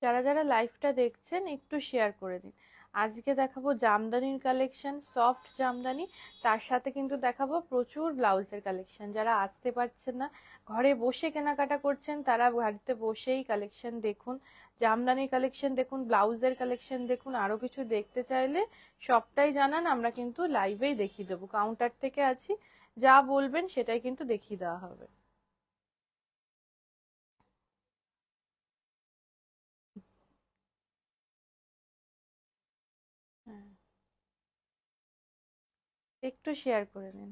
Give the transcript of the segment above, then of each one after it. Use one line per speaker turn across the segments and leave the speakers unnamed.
যারা যারা লাইভটা দেখছেন একটু শেয়ার করে দিন। আজকে দেখাবো জামদানির কালেকশন, সফট জামদানি। তার সাথে কিন্তু দেখাবো প্রচুর ব্লাউজের কালেকশন। যারা আসতে পারছেন না, ঘরে বসে কেনাকাটা করছেন, তারা বাড়িতে বসেই কালেকশন দেখুন। জামদানির কালেকশন দেখুন, ব্লাউজের কালেকশন দেখুন। আরো কিছু দেখতে চাইলে সবটাই জানান, আমরা কিন্তু লাইভেই দেখিয়ে দেবো। কাউন্টার থেকে আছি, যা বলবেন সেটাই কিন্তু দেখিয়ে দেওয়া হবে। হ্যাঁ, একটু শেয়ার করে নিন।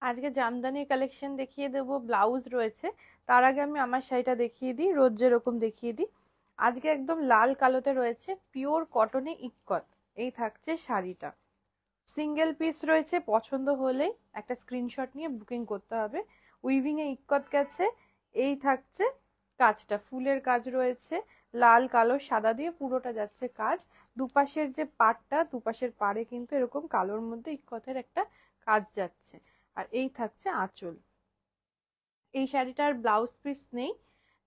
আজকে জামদানির কালেকশন দেখিয়ে দেবো, ব্লাউজ রয়েছে। তার আগে আমি আমার শাড়িটা দেখিয়ে দিই, রোজ যেরকম দেখিয়ে দিই। আজকে একদম লাল কালোতে রয়েছে, পিওর কটনে ইক্কত। এই থাকছে শাড়িটা, সিঙ্গেল পিস রয়েছে। পছন্দ হলে একটা স্ক্রিনশট নিয়ে বুকিং করতে হবে। উইভিং এ ইক্কত গেছে। এই থাকছে কাজটা, ফুলের কাজ রয়েছে, লাল কালো সাদা দিয়ে পুরোটা যাচ্ছে কাজ। দুপাশের যে পাড়টা, দুপাশের পাড়ে কিন্তু এরকম কালোর মধ্যে ইক্কতের একটা কাজ যাচ্ছে। আর এই থাকছে আঁচল। এই শাড়িটার ব্লাউজ পিস নেই।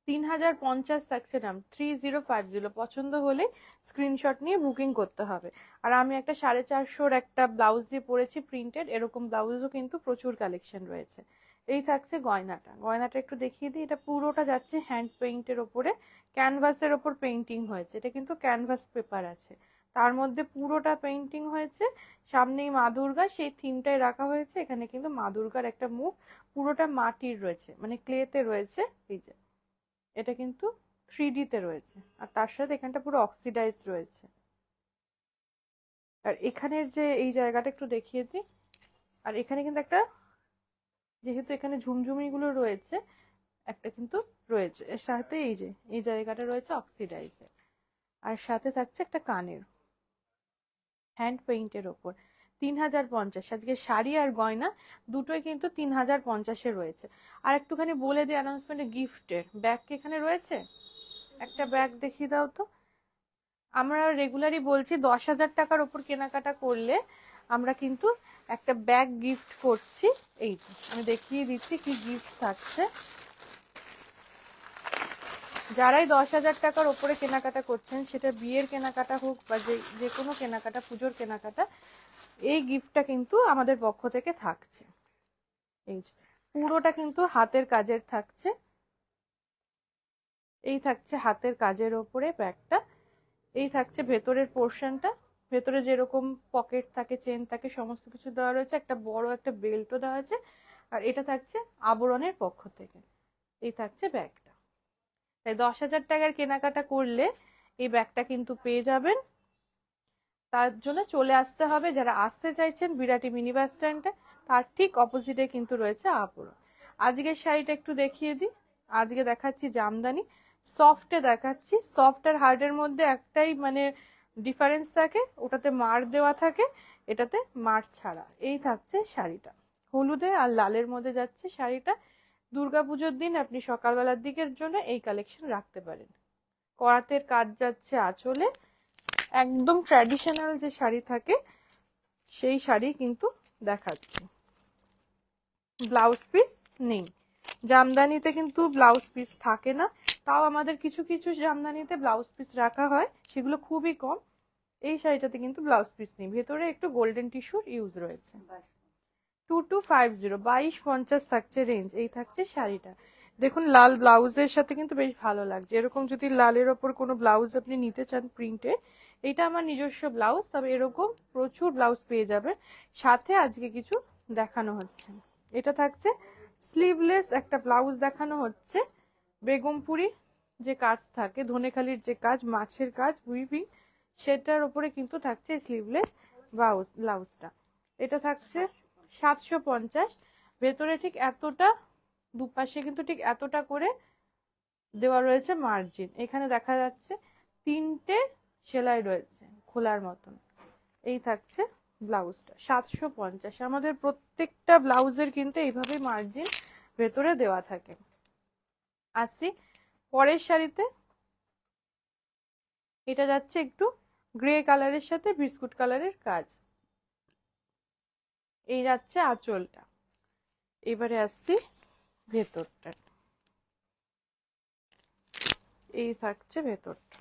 3050 থাকছে দাম, 3050। পছন্দ হলে স্ক্রিনশট নিয়ে বুকিং করতে হবে। আর আমি একটা 450 একটা ব্লাউজ দিয়ে পরেছি প্রিন্টেড, এরকম ব্লাউজও কিন্তু প্রচুর কালেকশন রয়েছে। এই থাকছে গয়নাটা, গয়নাটা একটু দেখিয়ে দিই। এটা পুরোটা যাচ্ছে হ্যান্ড পেইন্টের ওপরে, ক্যানভাসের ওপর পেইন্টিং হয়েছে। এটা কিন্তু ক্যানভাস পেপার আছে, তার মধ্যে পুরোটা পেইন্টিং হয়েছে। সামনেই মা দুর্গা, সেই থিমটাই রাখা হয়েছে। এখানে কিন্তু মা দুর্গার একটা মুখ, পুরোটা মাটির রয়েছে, মানে ক্লেতে রয়েছে। এই যে এটা কিন্তু 3D তে রয়েছে, আর তার সাথে এখানটা পুরো অক্সিডাইজ রয়েছে। আর এখানের যে এই জায়গাটা একটু দেখিয়ে দিই। আর এখানে কিন্তু একটা, যেহেতু এখানে ঝুমঝুমি গুলো রয়েছে, একটা কিন্তু রয়েছে এর সাথে। এই যে এই জায়গাটা রয়েছে অক্সিডাইজে। আর সাথে থাকছে একটা কানের, হ্যান্ড পেইন্টের ওপর। 3050। আজকে শাড়ি আর গয়না দুটোই কিন্তু 3050-এ রয়েছে। আর একটুখানি বলে দিই অ্যানাউন্সমেন্টে, গিফটের ব্যাগ কি এখানে রয়েছে? একটা ব্যাগ দেখিয়ে দাও তো। আমরা রেগুলারই বলছি 10,000 টাকার ওপর কেনাকাটা করলে আমরা কিন্তু একটা ব্যাগ গিফট করছি। এই যে আমি দেখিয়ে দিচ্ছি কি গিফট থাকছে। যারাই 10,000 টাকার ওপরে কেনাকাটা করছেন, সেটা বিয়ের কেনাকাটা হোক বা যে যে কোনো কেনাকাটা, পুজোর কেনাকাটা, এই গিফটটা কিন্তু আমাদের পক্ষ থেকে থাকছে। এই যে পুরোটা কিন্তু হাতের কাজের থাকছে। এই থাকছে হাতের কাজের ওপরে ব্যাগটা। এই থাকছে ভেতরের পোর্শনটা, ভেতরে যেরকম পকেট থাকে, চেন থাকে, সমস্ত কিছু দেওয়া রয়েছে। একটা বড় একটা বেল্টও দেওয়া আছে। আর এটা থাকছে আবরণের পক্ষ থেকে। এই থাকছে ব্যাগটা। তাই 10,000 টাকার কেনাকাটা করলে এই ব্যাগটা কিন্তু পেয়ে যাবেন। তার জন্য চলে আসতে হবে, যারা আসতে চাইছেন বিরাটি মিনি বাস স্ট্যান্ডে, তার ঠিক অপোজিটে কিন্তু রয়েছে আবরণ। আজকের শাড়িটা একটু দেখিয়ে দিই। আজকে দেখাচ্ছি জামদানি, সফটে দেখাচ্ছি। সফট আর হার্ডের মধ্যে একটাই মানে ডিফারেন্স থাকে, ওটাতে মার দেওয়া থাকে, এটাতে মার ছাড়া। এই থাকছে শাড়িটা, হলুদে আর লালের মধ্যে যাচ্ছে শাড়িটা। দুর্গাপুজোর দিন আপনি সকালবেলার দিকের জন্য এই কালেকশন রাখতে পারেন। করাতের কাজ যাচ্ছে আঁচলে, একদম ট্র্যাডিশনাল যে শাড়ি থাকে সেই শাড়ি কিন্তু দেখাচ্ছি। ব্লাউজ পিস নেই, জামদানিতে কিন্তু ব্লাউজ পিস থাকে না। তাও আমাদের কিছু কিছু জামদানিতে ব্লাউজ পিস রাখা হয়, সেগুলো খুবই কম। এই শাড়িটাতে কিন্তু ব্লাউজ পিস নেই, ভেতরে একটু গোল্ডেন টিস্যুর ইউজ রয়েছে। 2250, 2250 থাকছে রেঞ্জ। এই থাকছে শাড়িটা, দেখুন লাল ব্লাউজের সাথে কিন্তু বেশ ভালো লাগছে। এরকম যদি লালের ওপর কোনো ব্লাউজ আপনি নিতে চান প্রিন্টে, এটা আমার নিজস্ব ব্লাউজ, তবে এরকম প্রচুর ব্লাউজ পেয়ে যাবে। সাথে আজকে কিছু দেখানো হচ্ছে। এটা থাকছে স্লিভলেস একটা ব্লাউজ দেখানো হচ্ছে। বেগমপুরি যে কাজ থাকে, ধনেখালির যে কাজ, মাছের কাজ, উইভিং, সেটার উপরে কিন্তু থাকছে স্লিভলেস ব্লাউজটা। এটা থাকছে 750। ভেতরে ঠিক এতটা, দুপাশে কিন্তু ঠিক এতটা করে দেওয়া রয়েছে মার্জিন। এখানে দেখা যাচ্ছে 3টে সেলাই রয়েছে খোলার মতন। এই থাকছে ব্লাউজটা 750। আমাদের প্রত্যেকটা ব্লাউজের কিন্তু এইভাবে মার্জিন ভেতরে দেওয়া থাকে। আসি পরের শাড়িতে। এটা যাচ্ছে একটু গ্রে কালারের সাথে বিস্কুট কালারের কাজ। এই যাচ্ছে আঁচলটা। এবারে আসছি ভেতরটা। এই থাকছে ভেতরটা।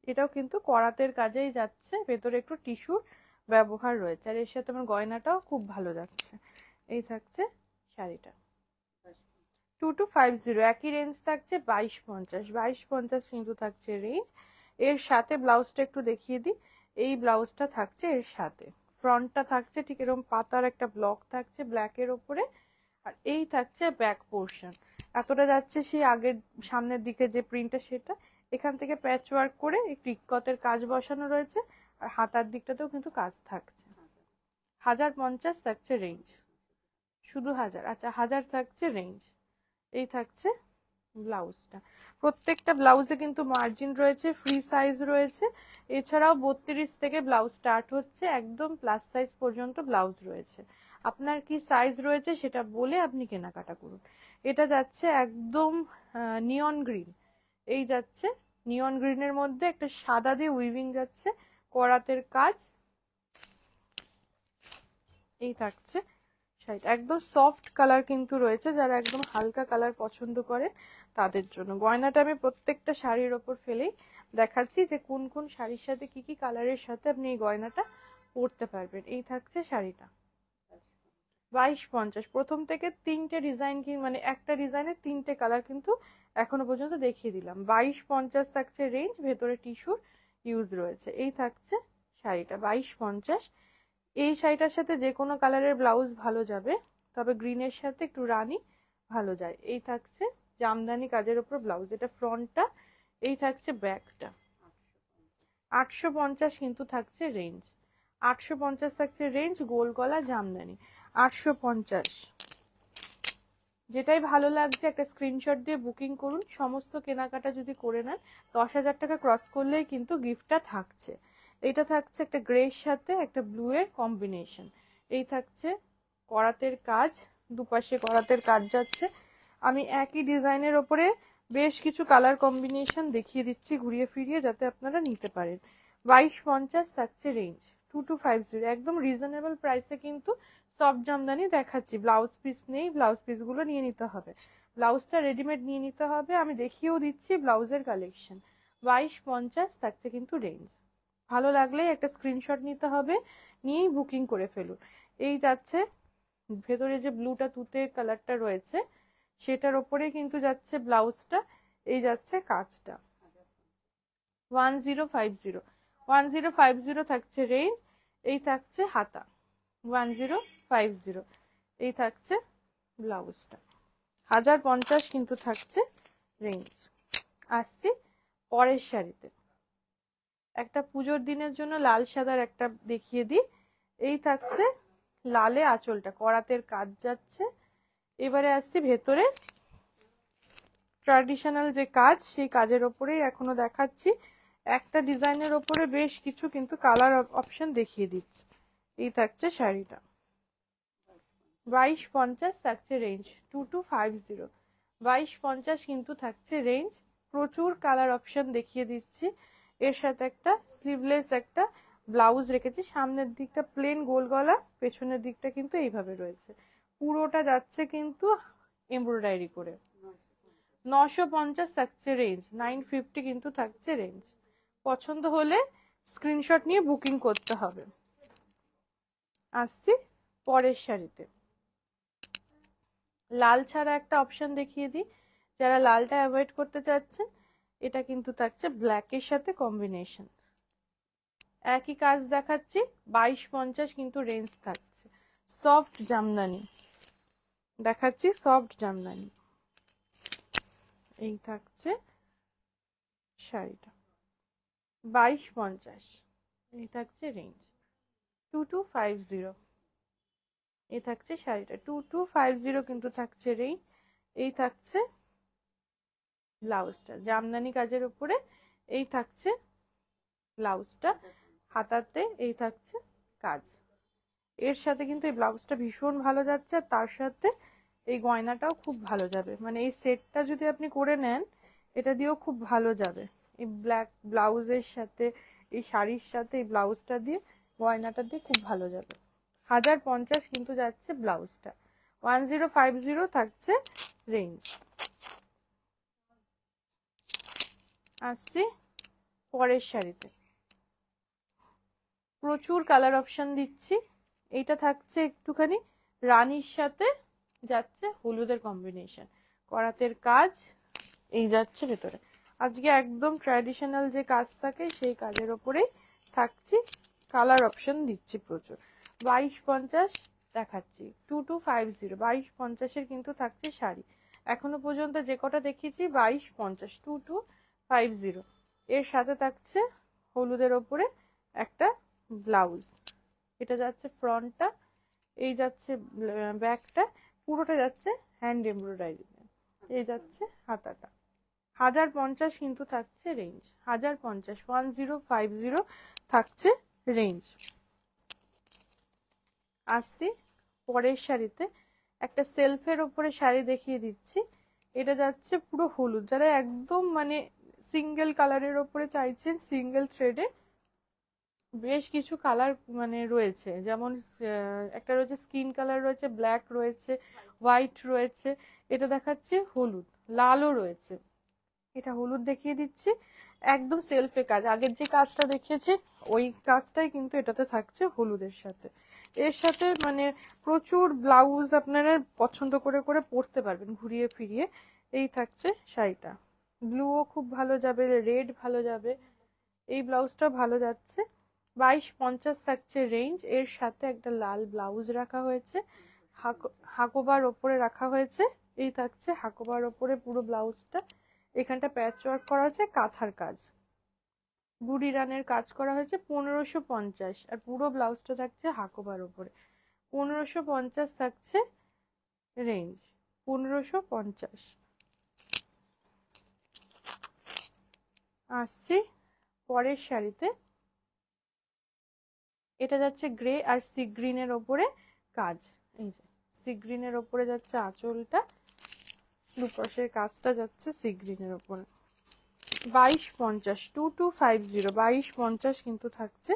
এটাও কিন্তু করাতের কাজেই যাচ্ছে, ভেতরে একটু টিস্যুর ব্যবহার রয়েছে, আর এর সাথে আমার গয়নাটাও খুব ভালো যাচ্ছে। এই থাকছে শাড়িটা। 2250, একই রেঞ্জ থাকছে 2250। 2250 কিন্তু থাকছে রেঞ্জ। এর সাথে ব্লাউজটা একটু দেখিয়ে দিই। এই ব্লাউজটা থাকছে এর সাথে, ফ্রন্টটা থাকছে ঠিক এরকম পাতার একটা ব্লক থাকছে ব্ল্যাকের ওপরে, আর এই থাকছে ব্যাক পোর্শন। এতটা যাচ্ছে সেই আগের সামনের দিকে যে প্রিন্টটা সেটা, এখান থেকে প্যাচ ওয়ার্ক করে একটু ইক্কতের কাজ বসানো রয়েছে, আর হাতার দিকটাতেও কিন্তু কাজ থাকছে। 1050 থাকছে রেঞ্জ, শুধু 1000। আচ্ছা 1000 থাকছে রেঞ্জ। এই থাকছে ব্লাউজটা। প্রত্যেকটা ব্লাউজে কিন্তু মার্জিন রয়েছে, ফ্রি সাইজ রয়েছে। এছাড়াও 32 থেকে ব্লাউজ স্টার্ট হচ্ছে, একদম প্লাস সাইজ পর্যন্ত ব্লাউজ রয়েছে। আপনার কি সাইজ রয়েছে সেটা বলে আপনি কেনাকাটা করুন। এটা যাচ্ছে একদম নিয়ন গ্রিন। এই যাচ্ছে নিয়ন গ্রিনের মধ্যে একটা সাদা দিয়ে উইভিং যাচ্ছে, করাতের কাজ। এই থাকছে শাড়িটা, একদম সফট কালার কিন্তু রয়েছে, যারা একদম হালকা কালার পছন্দ করে তাদের জন্য। গয়নাটা আমি প্রত্যেকটা শাড়ির ওপর ফেলেই দেখাচ্ছি যে কোন কোন শাড়ির সাথে কি কি কালারের সাথে আপনি এই গয়নাটা পরতে পারবেন। এই থাকছে শাড়িটা 2250। প্রথম থেকে তিনটে ডিজাইন, মানে একটা ডিজাইনের তিনটে কালার কিন্তু এখনো পর্যন্ত দেখিয়ে দিলাম। 2250 থাকছে রেঞ্জ, ভেতরে টিস্যুর ইউজ রয়েছে। এই থাকছে শাড়িটা 2250। এই শাড়িটার সাথে যে কোনো কালারের ব্লাউজ ভালো যাবে, তবে গ্রিনের সাথে একটু রানী ভালো যায়। এই থাকছে জামদানি কাজের ওপর ব্লাউজ, এটা ফ্রন্টটা। এই থাকছে ব্যাকটা। 850 কিন্তু থাকছে রেঞ্জ, 850 থাকছে রেঞ্জ, গোল গলা জামদানি 850। যেটাই ভালো লাগছে একটা স্ক্রিনশট দিয়ে বুকিং করুন। সমস্ত কেনাকাটা যদি করে নেন 10,000 টাকা ক্রস করলেই কিন্তু গিফটটা থাকছে। এটা থাকছে একটা গ্রের সাথে একটা ব্লু এর কম্বিনেশন। এই থাকছে করাতের কাজ, দুপাশে করাতের কাজ যাচ্ছে। আমি একই ডিজাইনের ওপরে বেশ কিছু কালার কম্বিনেশন দেখিয়ে দিচ্ছি ঘুরিয়ে ফিরিয়ে, যাতে আপনারা নিতে পারেন। 2250 থাকছে রেঞ্জ, 2250। একদম রিজনেবল প্রাইসে কিন্তু সফট জামদানি দেখাচ্ছি। ব্লাউজ পিস নেই, ব্লাউজ পিসগুলো নিয়ে নিতে হবে, ব্লাউজটা রেডিমেড নিয়ে নিতে হবে। আমি দেখিয়েও দিচ্ছি ব্লাউজের কালেকশন। 2250 থাকছে কিন্তু রেঞ্জ। ভালো লাগলেই একটা স্ক্রিনশট নিতে হবে, নিয়েই বুকিং করে ফেলুন। এই যাচ্ছে ভেতরে যে ব্লুটা তুতে কালারটা রয়েছে সেটার ওপরে কিন্তু যাচ্ছে ব্লাউজটা। এই যাচ্ছে কাজটা 1050। 1050 থাকছে রেঞ্জ। এই থাকছে হাতা 1050। এই থাকছে ব্লাউজটা 1050 কিন্তু থাকছে রেঞ্জ। আসছি পরের শাড়িতে। একটা পুজোর দিনের জন্য লাল সাদার একটা দেখিয়ে দিই। এই থাকছে লালে আঁচলটা, করাতের কাজ যাচ্ছে। এবারে আসছি ভেতরে ট্র্যাডিশনাল যে কাজ, সেই কাজের ওপরেই এখনো দেখাচ্ছি। একটা ডিজাইনের ওপরে বেশ কিছু কিন্তু কালার অপশন দেখিয়ে দিচ্ছি। এই থাকছে শাড়িটা 2250 থাকছে রেঞ্জ, 2250। 2250 কিন্তু থাকছে রেঞ্জ। প্রচুর কালার অপশন দেখিয়ে দিচ্ছি। এর সাথে একটা স্লিভলেস একটা ব্লাউজ রেখেছি, সামনের দিকটা প্লেন গোল গলা, পেছনের দিকটা কিন্তু এইভাবে রয়েছে। পুরোটা যাচ্ছে কিন্তু এমব্রয়ডারি করে। 950 থাকছে রেঞ্জ, 950 কিন্তু থাকছে রেঞ্জ। পছন্দ হলে স্ক্রিনশট নিয়ে বুকিং করতে হবে। আসছি পরের শাড়িতে। লাল ছাড়া একটা অপশন দেখিয়ে দিই, যারা লালটা অ্যাভয়েড করতে চাচ্ছেন। এটা কিন্তু থাকছে ব্ল্যাকের সাথে কম্বিনেশন। একই কাজ দেখাচ্ছি, 2250 কিন্তু রেঞ্জ থাকছে। সফট জামদানি দেখাচ্ছি, সফট জামদানি। এই থাকছে শাড়িটা 2250। এই থাকছে রেঞ্জ 2250। এই থাকছে শাড়িটা 2250 কিন্তু থাকছে রেঞ্জ। এই থাকছে ব্লাউজটা জামদানি কাজের উপরে। এই থাকছে ব্লাউজটা, হাতাতে এই থাকছে কাজ। এর সাথে কিন্তু এই ব্লাউজটা ভীষণ ভালো যাচ্ছে, আর তার সাথে এই গয়নাটাও খুব ভালো যাবে, মানে এই সেটটা যদি আপনি করে নেন এটা দিয়েও খুব ভালো যাবে। এই ব্ল্যাক ব্লাউজের সাথে, এই শাড়ির সাথে এই ব্লাউজটা দিয়ে, গয়নাটা দিয়ে খুব ভালো যাবে। 1050 কিন্তু যাচ্ছে ব্লাউজটা, 1050 থাকছে রেঞ্জ। আসছি পরের শাড়িতে, প্রচুর কালার অপশন দিচ্ছি। এইটা থাকছে একটুখানি রানীর সাথে যাচ্ছে হলুদের কম্বিনেশন, করাতের কাজ এই যাচ্ছে ভেতরে। আজকে একদম ট্র্যাডিশনাল যে কাজ থাকে সেই কাজের ওপরেই থাকছি, কালার অপশন দিচ্ছি প্রচুর। 2250 দেখাচ্ছি, 2250, 2250-এর কিন্তু থাকছে শাড়ি। এখনো পর্যন্ত যে কটা দেখিয়েছি 2250, 2250। এর সাথে থাকছে হলুদের ওপরে একটা ব্লাউজ, এটা যাচ্ছে ফ্রন্টটা, এই যাচ্ছে ব্যাকটা, পুরোটা যাচ্ছে হ্যান্ড এমব্রয়ডারি, এই যাচ্ছে হাতাটা। 1050 কিন্তু থাকছে রেঞ্জ, 1050, 1050 থাকছে রেঞ্জ। আসছি পরের শাড়িতে, একটা সেলফের ওপরে শাড়ি দেখিয়ে দিচ্ছি। এটা যাচ্ছে পুরো হলুদ, যারা একদম মানে সিঙ্গেল কালারের ওপরে চাইছেন, সিঙ্গেল থ্রেডে বেশ কিছু কালার মানে রয়েছে, যেমন একটা রয়েছে স্কিন কালার, রয়েছে ব্ল্যাক, রয়েছে হোয়াইট, রয়েছে এটা দেখাচ্ছে হলুদ, লালও রয়েছে। এটা হলুদ দেখিয়ে দিচ্ছি, একদম সেলফে কাজ, আগের যে কাজটা দেখিয়েছি ওই কাজটাই কিন্তু এটাতে থাকছে হলুদের সাথে। এর সাথে মানে প্রচুর ব্লাউজ আপনারা পছন্দ করে করে পরতে পারবেন ঘুরিয়ে ফিরিয়ে। এই থাকছে শাড়িটা, ব্লুও খুব ভালো যাবে, রেড ভালো যাবে, এই ব্লাউজটা ভালো যাচ্ছে। 2250 থাকছে রেঞ্জ। এর সাথে একটা লাল ব্লাউজ রাখা হয়েছে, হাকোবার ওপরে রাখা হয়েছে, এই থাকছে হাকোবার ওপরে পুরো ব্লাউজটা। এখানটা প্যাচ ওয়ার্ক করা হয়েছে, কাঁথার কাজ, বুড়ি রানের কাজ করা হয়েছে। 1550, আর পুরো ব্লাউজটা থাকছে হাকোবার ওপরে, 1550 থাকছে রেঞ্জ, 1550। আসছি পরের শাড়িতে, এটা যাচ্ছে গ্রে আর সি গ্রিনের ওপরে কাজ, এই যে সি গ্রিনের ওপরে যাচ্ছে আঁচলটা, দুপাশের কাজটা যাচ্ছে সি গ্রিনের ওপরে। 2250, 2250, 2250 কিন্তু থাকছে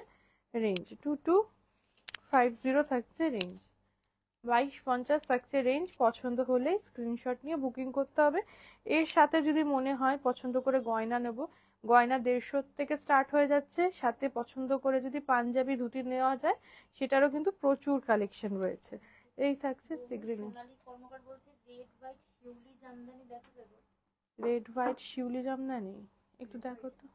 রেঞ্জ, 2250 থাকছে রেঞ্জ, 2250 থাকছে রেঞ্জ। পছন্দ হলে স্ক্রিনশট নিয়ে বুকিং করতে হবে। এর সাথে যদি মনে হয় পছন্দ করে গয়না নেব, গয়না 150 থেকে স্টার্ট হয়ে যাচ্ছে, সাথে পছন্দ করে যদি পাঞ্জাবি ধুতি নেওয়া যায় সেটারও কিন্তু প্রচুর কালেকশন রয়েছে। এই থাকছে সিগ্রিন, রেড হোয়াইট শিউলি জামদানি, একটু দেখো তো।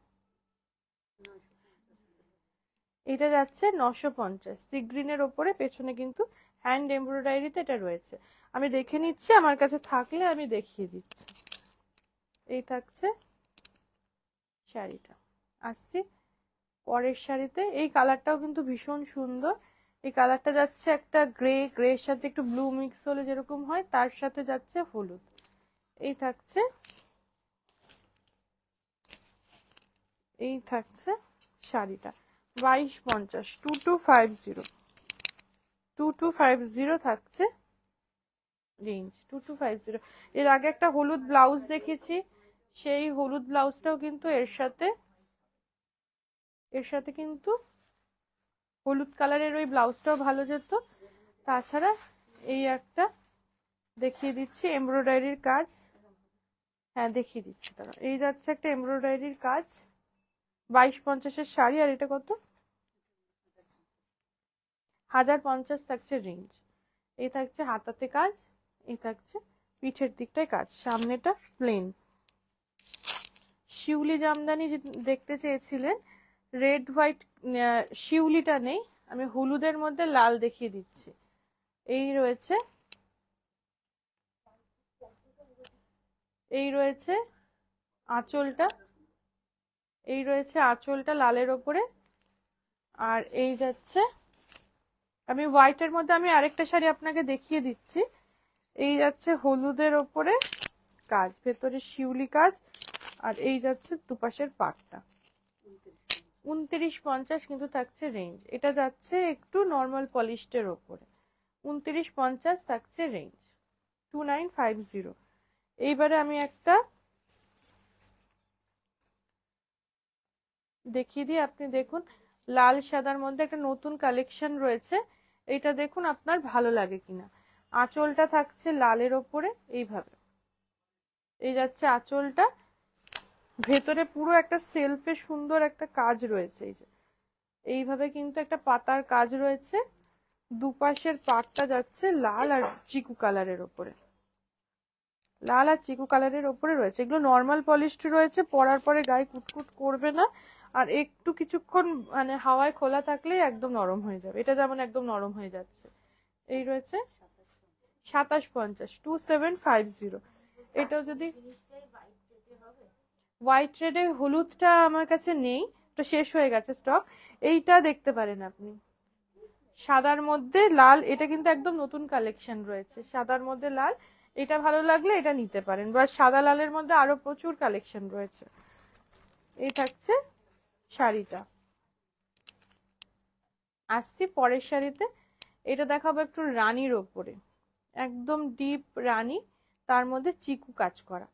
এটা যাচ্ছে 950, সি গ্রিনের ওপরে, পেছনে কিন্তু হ্যান্ড এমব্রয়ডারিতে এটা রয়েছে। আমি দেখে নিচ্ছি, আমার কাছে থাকলে আমি দেখিয়ে দিচ্ছি। এই থাকছে শাড়িটা। আসছি পরের শাড়িতে, এই কালারটাও কিন্তু ভীষণ সুন্দর। এই কালারটা যাচ্ছে একটা গ্রে, গ্রের সাথে একটু ব্লু মিক্স হলে যেরকম হয় তার সাথে যাচ্ছে হলুদ। এই থাকছে, এই থাকছে শাড়িটা। 2250, 2250, 2250 থাকছে রেঞ্জ, 2250। এর আগে একটা হলুদ ব্লাউজ দেখেছি, সেই হলুদ ব্লাউজটাও কিন্তু এর সাথে কিন্তু হলুদ কালারের ওই ব্লাউজটাও ভালো যেত। তাছাড়া এই একটা দেখিয়ে দিচ্ছি এমব্রয়ডারির কাজ, হ্যাঁ দেখিয়ে দিচ্ছি তারা। এই যাচ্ছে একটা এমব্রয়ডারির কাজ, 2250-এর শাড়ি। আর এটা কত? 1050 থাকছে রেঞ্জ। এই থাকছে হাতাতে কাজ, এই থাকছে পিঠের দিকটায় কাজ, সামনেটা প্লেন। শিউলি জামদানি দেখতে চেয়েছিলেন, রেড হোয়াইট শিউলিটা নেই, আমি হলুদের মধ্যে লাল দেখিয়ে দিচ্ছি। এই রয়েছে, এই রয়েছে আঁচলটা, এই রয়েছে আঁচলটা লালের ওপরে। আর এই যাচ্ছে, আমি হোয়াইটের মধ্যে আমি আরেকটা শাড়ি আপনাকে দেখিয়ে দিচ্ছি। এই যাচ্ছে হলুদের ওপরে কাজ, ভেতরে শিউলি কাজ, আর এই যাচ্ছে দুপাশের পাটটা। 2950 কিন্তু থাকছে রেঞ্জ। এটা যাচ্ছে একটু নর্মাল পলিশডের ওপরে, 2950 থাকছে রেঞ্জ, 2950। এইবারে আমি একটা দেখিয়ে দিই, আপনি দেখুন লাল সাদার মধ্যে একটা নতুন কালেকশন রয়েছে। এটা দেখুন আপনার ভালো লাগে কিনা। আঁচলটা থাকছে লালের ওপরে এইভাবে, এই যাচ্ছে আঁচলটা। ভেতরে পুরো একটা সেলফে সুন্দর একটা কাজ রয়েছে, এই যে এইভাবে কিন্তু একটা পাতার কাজ রয়েছে। দুপাশের পাটটা যাচ্ছে লাল আর চিকু কালারের ওপরে, লাল আর চিকু কালারের ওপরে রয়েছে। এগুলো নর্মাল পলিশড রয়েছে, পরার পরে গায়ে কুটকুট করবে না। আর একটু কিছুক্ষণ মানে হাওয়ায় খোলা থাকলেই একদম নরম হয়ে যাবে। এটা যেমন একদম নরম হয়ে যাচ্ছে। এই রয়েছে 2750, 2750। এটাও যদি হোয়াইট রেডে, হলুদটা আমার কাছে নেই, তো শেষ হয়ে গেছে স্টক। এইটা দেখতে পারেন আপনি, সাদার মধ্যে লাল, এটা কিন্তু একদম নতুন কালেকশন রয়েছে, সাদার মধ্যে লাল। এটা ভালো লাগলে এটা নিতে পারেন, বা সাদা লালের মধ্যে আরো প্রচুর কালেকশন রয়েছে। এই থাকছে শাড়িটা। আসছি পরের শাড়িতে। এটা দেখাবো একটু রানীর ওপরে, একদম ডিপ রানী, তার মধ্যে চিকু কাজ করা।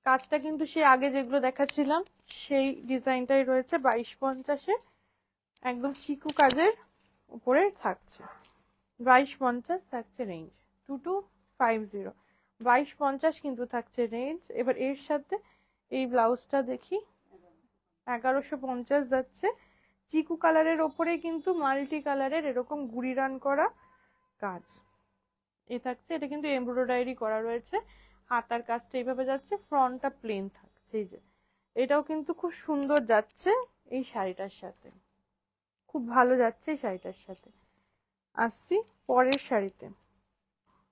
কাজটা কিন্তু সে আগে যেগুলো দেখাচ্ছিলাম সেই ডিজাইনটাই রয়েছে। 2250-এ একদম চিকু কাজের উপরে থাকছে। 2250 থাকছে রেঞ্জ, 2250, 2250 কিন্তু থাকছে রেঞ্জ। এবার এর সাথে এই ব্লাউজটা দেখি, 1150 যাচ্ছে। চিকু কালারের ওপরে কিন্তু মাল্টি কালারের এরকম গুড়ি রান করা কাজ এ থাকছে। এটা কিন্তু এমব্রয়ডারি করা রয়েছে। হাতার কাজটা এইভাবে যাচ্ছে, ফ্রন্টটা প্লেন থাকছে। এই যে এটাও কিন্তু খুব সুন্দর যাচ্ছে এই শাড়িটার সাথে, খুব ভালো যাচ্ছে এই শাড়িটার সাথে। আসছি পরের শাড়িতে।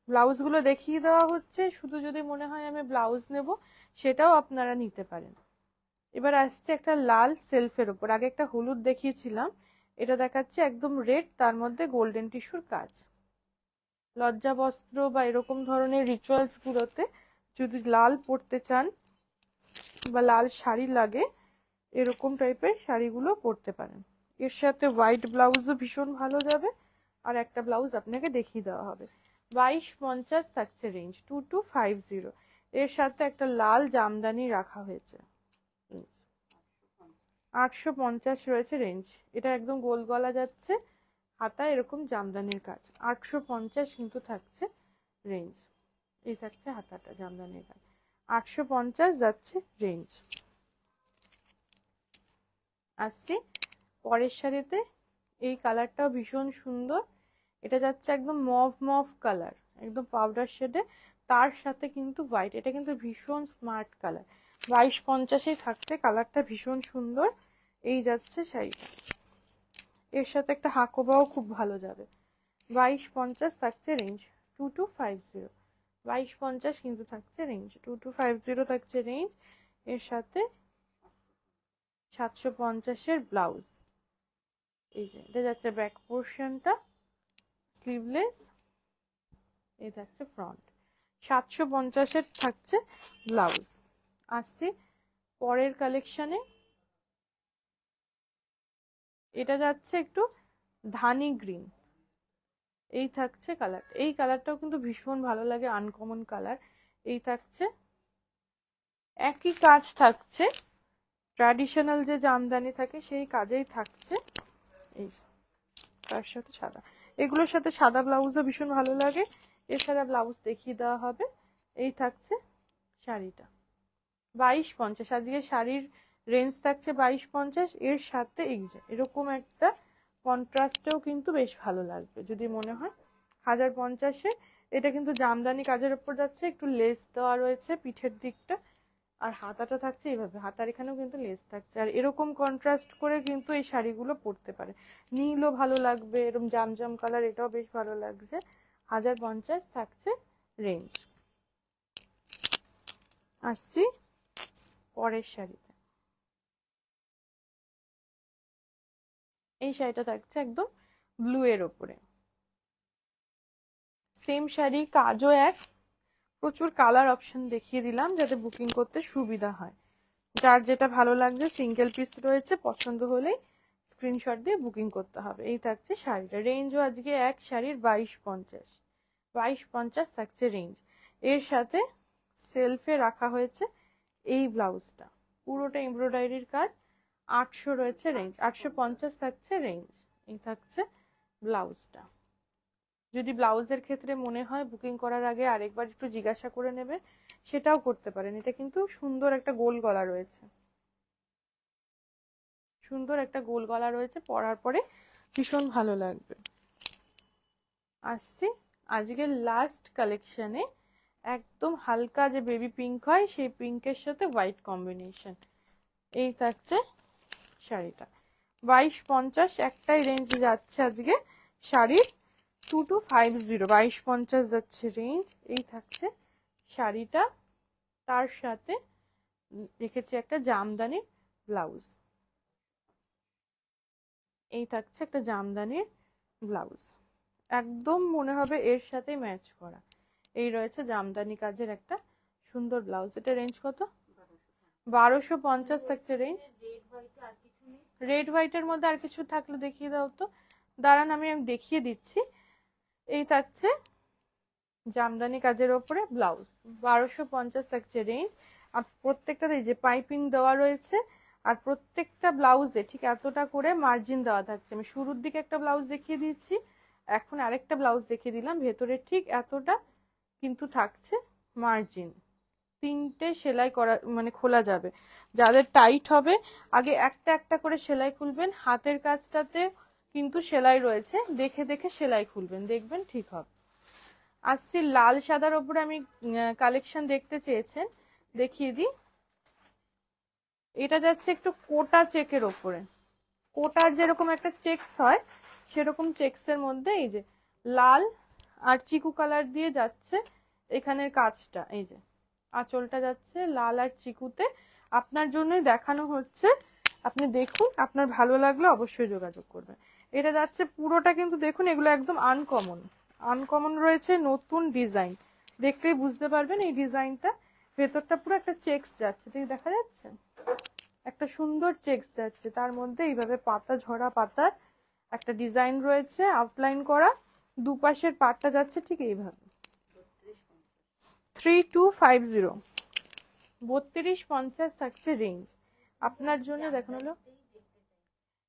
ব্লাউজগুলো দেখিয়ে দেওয়া হচ্ছে, শুধু যদি মনে হয় আমি ব্লাউজ নেব সেটাও আপনারা নিতে পারেন। এবার আসছে একটা লাল সেলফের ওপর, আগে একটা হলুদ দেখিয়েছিলাম, এটা দেখাচ্ছে একদম রেড, তার মধ্যে গোল্ডেন টিস্যুর কাজ। লজ্জা বস্ত্র বা এরকম ধরনের রিচুয়ালস গুলোতে যদি লাল পরতে চান বা লাল শাড়ি লাগে, এরকম টাইপের শাড়িগুলো পরতে পারেন। এর সাথে হোয়াইট ব্লাউজও ভীষণ ভালো যাবে। আর একটা ব্লাউজ আপনাকে দেখিয়ে দেওয়া হবে। 2250 থাকছে রেঞ্জ, 2250। এর সাথে একটা লাল জামদানি রাখা হয়েছে, 850 রয়েছে রেঞ্জ। এটা একদম গোল গলা যাচ্ছে, হাতা এরকম জামদানির কাজ। 850 কিন্তু থাকছে রেঞ্জ। এই থাকছে হাতাটা জামদানির কাজ, 850 যাচ্ছে রেঞ্জ। আসছি পরের শাড়িতে। এই কালারটাও ভীষণ সুন্দর। এটা যাচ্ছে একদম মভ মভ কালার, একদম পাউডার শেডে, তার সাথে কিন্তু হোয়াইট। এটা কিন্তু ভীষণ স্মার্ট কালার। 2250-এই থাকছে, কালারটা ভীষণ সুন্দর। এই যাচ্ছে শাড়িটা, এর সাথে একটা হাকোবাও খুব ভালো যাবে। 2250 থাকছে রেঞ্জ, 2250। 2250 কিন্তু থাকছে রেঞ্জ, 2250 থাকছে রেঞ্জ। এর সাথে 750-এর ব্লাউজ। এই যে এটা যাচ্ছে ব্যাক পোর্শনটা, স্লিভলেস। এই থাকছে ফ্রন্ট, 750-এর থাকছে ব্লাউজ। আসছি পরের কালেকশনে। এটা যাচ্ছে একটু ধানি গ্রিন, এই থাকছে কালার। এই কালারটাও কিন্তু ভীষণ ভালো লাগে, আনকমন কালার। এই থাকছে, একই কাজ থাকছে, ট্র্যাডিশনাল যে জামদানি থাকে সেই কাজেই থাকছে। এই তার সাথে সাদা, এগুলোর সাথে সাদা ব্লাউজও ভীষণ ভালো লাগে। এছাড়া ব্লাউজ দেখিয়ে দেওয়া হবে। এই থাকছে শাড়িটা, 2250। আজকে শাড়ির রেঞ্জ থাকছে 2250। এর সাথে এই যে এরকম একটা কন্ট্রাস্টেও কিন্তু বেশ ভালো লাগবে যদি মনে হয়। 1050-এ এটা কিন্তু জামদানি কাজের উপর যাচ্ছে, একটু লেস দেওয়া রয়েছে পিঠের দিকটা, আর হাতাটা থাকছে এইভাবে, হাতার এখানেও কিন্তু লেস থাকছে। আর এরকম কন্ট্রাস্ট করে কিন্তু এই শাড়িগুলো পরতে পারে, নীলও ভালো লাগবে, এরকম জামজাম কালার, এটাও বেশ ভালো লাগছে। 1050 থাকছে রেঞ্জ। আসছি পরের শাড়িতে। এই শাড়িটা থাকছে একদম ব্লু এর ওপরে, সেম শাড়ি, কাজও এক। প্রচুর কালার অপশন দেখিয়ে দিলাম যাতে বুকিং করতে সুবিধা হয়। যার যেটা ভালো লাগছে সিঙ্গেল পিস রয়েছে, পছন্দ হলেই স্ক্রিনশট দিয়ে বুকিং করতে হবে। এই থাকছে শাড়িটা, রেঞ্জও আজকে এক শাড়ির 2250। 2250 থাকছে রেঞ্জ। এর সাথে সেলফে রাখা হয়েছে এই ব্লাউজটা, পুরোটা এমব্রয়ডারির কাজ। 800 রয়েছে রেঞ্জ, 850 থাকছে রেঞ্জ। এই থাকছে ব্লাউজটা। যদি ব্লাউজের ক্ষেত্রে মনে হয় বুকিং করার আগে আরেকবার একটু জিজ্ঞাসা করে নেবে, সেটাও করতে পারেন। এটা কিন্তু সুন্দর একটা গোল গলা রয়েছে, সুন্দর একটা গোল গলা রয়েছে, পরার পরে ভীষণ ভালো লাগবে। আসছি আজকের লাস্ট কালেকশনে, একদম হালকা যে বেবি পিঙ্ক হয় সেই পিঙ্কের সাথে হোয়াইট কম্বিনেশন। এই থাকছে শাড়িটা। 2250 একটাই রেঞ্জ যাচ্ছে আজকে শাড়ির, 2250, 2250 যাচ্ছে রেঞ্জ। এই থাকছে শাড়িটা, তার সাথে রেখেছি একটা জামদানি ব্লাউজ। এই থাকছে একটা জামদানির ব্লাউজ, একদম মনে হবে এর সাথে ম্যাচ করা। এই রয়েছে জামদানি কাজের একটা সুন্দর ব্লাউজ। এটা রেঞ্জ কত? 1250 থাকছে রেঞ্জ। রেড হোয়াইটের মধ্যে আর কিছু থাকলে দেখিয়ে দাও তো। দাঁড়ান আমি দেখিয়ে দিচ্ছি। এই থাকছে জামদানি কাজের ওপরে ব্লাউজ, 1250 থাকছে রেঞ্জ। আর প্রত্যেকটাতে এই যে পাইপিং দেওয়া রয়েছে, আর প্রত্যেকটা ব্লাউজে ঠিক এতটা করে মার্জিন দেওয়া থাকছে। আমি শুরুর দিকে একটা ব্লাউজ দেখিয়ে দিচ্ছি, এখন আরেকটা ব্লাউজ দেখিয়ে দিলাম। ভেতরে ঠিক এতটা কিন্তু থাকছে মার্জিন। 3টে সেলাই করা মানে খোলা যাবে। যাদের টাইট হবে আগে একটা একটা করে সেলাই খুলবেন। হাতের কাজটাতে কিন্তু সেলাই রয়েছে, দেখে দেখে সেলাই খুলবেন, দেখবেন ঠিক হবে। আসছি লাল সাদার ওপরে, আমি কালেকশন দেখতে চেয়েছেন, দেখিয়ে দিই। এটা যাচ্ছে একটু কোটা চেকের ওপরে, কোটার যেরকম একটা চেকস হয় সেরকম চেকসের মধ্যে এই যে লাল আর চিকু কালার দিয়ে যাচ্ছে এখানের কাজটা। এই যে আঁচলটা যাচ্ছে লাল আর চিকুতে, আপনার জন্যই দেখানো হচ্ছে। আপনি দেখুন, আপনার ভালো লাগলে অবশ্যই যোগাযোগ করবেন। এটা যাচ্ছে পুরোটা, কিন্তু দেখুন এগুলো একদম আনকমন, আনকমন রয়েছে, নতুন ডিজাইন। দেখলেই বুঝতে পারবেন এই ডিজাইনটা। ভেতরটা পুরো একটা চেকস যাচ্ছে, ঠিক দেখা যাচ্ছে, একটা সুন্দর চেকস যাচ্ছে। তার মধ্যে এইভাবে পাতা ঝরা পাতার একটা ডিজাইন রয়েছে আউটলাইন করা। দুপাশের পাটটা যাচ্ছে ঠিক এইভাবে। 3250, 3250 থাকছে রেঞ্জ। আপনার জন্য দেখানো হলো।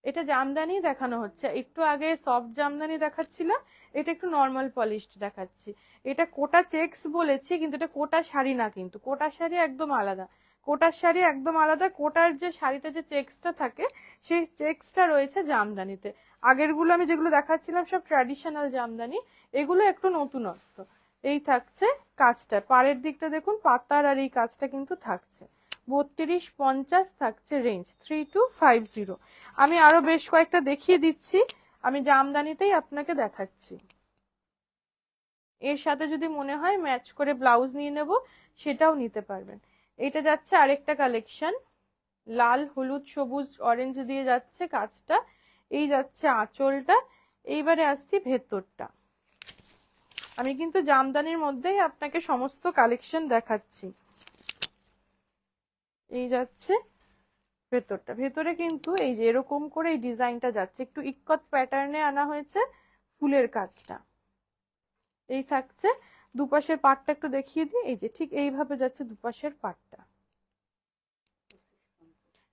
এটা জামদানি দেখানো হচ্ছে, একটু আগে সফট জামদানি দেখাচ্ছিলাম, এটা একটু নর্মাল পলিশড দেখাচ্ছি। এটা কোটা চেকস বলেছি, কিন্তু এটা কোটা শাড়ি না, কিন্তু কোটা শাড়ি একদম আলাদা। কোটার শাড়ি একদম আলাদা। কোটার যে শাড়িতে যে চেকসটা থাকে সেই চেকসটা রয়েছে জামদানিতে। আগেরগুলো আমি যেগুলো দেখাচ্ছিলাম সব ট্র্যাডিশনাল জামদানি, এগুলো একটু নতুনত্ব। এই থাকছে কাজটা, পাড়ের দিকটা দেখুন পাতার, আর এই কাজটা কিন্তু থাকছে। 3250 থাকছে রেঞ্জ, 3250। আমি আরো বেশ কয়েকটা দেখিয়ে দিচ্ছি, আমি জামদানিতেই আপনাকে দেখাচ্ছি। এর সাথে যদি মনে হয় ম্যাচ করে ব্লাউজ নিয়ে নেব, সেটাও নিতে পারবেন। এটা যাচ্ছে আরেকটা কালেকশন, লাল হলুদ সবুজ অরেঞ্জ দিয়ে যাচ্ছে কাজটা। এই যাচ্ছে আঁচলটা। এইবারে আসছি ভেতরটা। আমি কিন্তু জামদানির মধ্যেই আপনাকে সমস্ত কালেকশন দেখাচ্ছি। এই যাচ্ছে ভেতরটা। ভেতরে কিন্তু এই যে এরকম করে এই ডিজাইনটা যাচ্ছে, একটু ইক্কত প্যাটার্নে আনা হয়েছে ফুলের কাজটা। এই থাকছে দুপাশের পাটটা, একটু দেখিয়ে দিই। এই যে ঠিক এইভাবে যাচ্ছে দুপাশের পাটটা।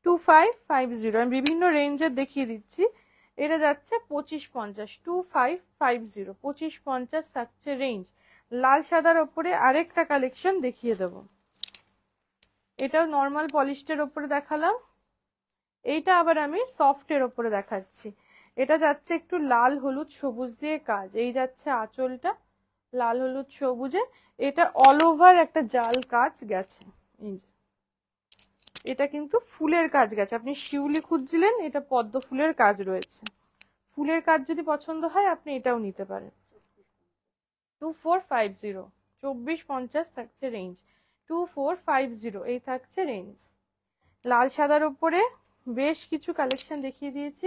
2550, আমি বিভিন্ন রেঞ্জের দেখিয়ে দিচ্ছি। এটা যাচ্ছে 2550, 2550, 2550 থাকছে রেঞ্জ। লাল সাদার ওপরে আরেকটা কালেকশন দেখিয়ে দেব। এটাও নর্মাল পলিশটের ওপরে দেখালাম, এইটা আবার আমি সফটের ওপরে দেখাচ্ছি। এটা যাচ্ছে একটু লাল হলুদ সবুজ দিয়ে কাজ। এই যাচ্ছে আঁচলটা লাল হলুদ সবুজে, এটা অল ওভার একটা জাল কাজ গেছে। এই যে এটা কিন্তু ফুলের কাজ গেছে, আপনি শিউলি খুঁজছিলেন, এটা পদ্ম ফুলের কাজ রয়েছে। ফুলের কাজ যদি পছন্দ হয় আপনি এটাও নিতে পারেন। 2450, 2450 থাকছে রেঞ্জ, 2450 এই থাকছে রেঞ্জ। লাল সাদার উপরে বেশ কিছু কালেকশন দেখিয়ে দিয়েছি,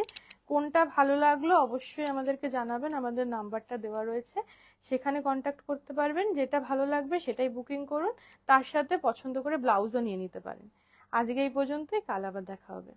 কোনটা ভালো লাগলো অবশ্যই আমাদেরকে জানাবেন। আমাদের নাম্বারটা দেওয়া রয়েছে, সেখানে কন্ট্যাক্ট করতে পারবেন। যেটা ভালো লাগবে সেটাই বুকিং করুন, তার সাথে পছন্দ করে ব্লাউজও নিয়ে নিতে পারেন। আজকে এই পর্যন্তই, কাল আবার দেখা হবে।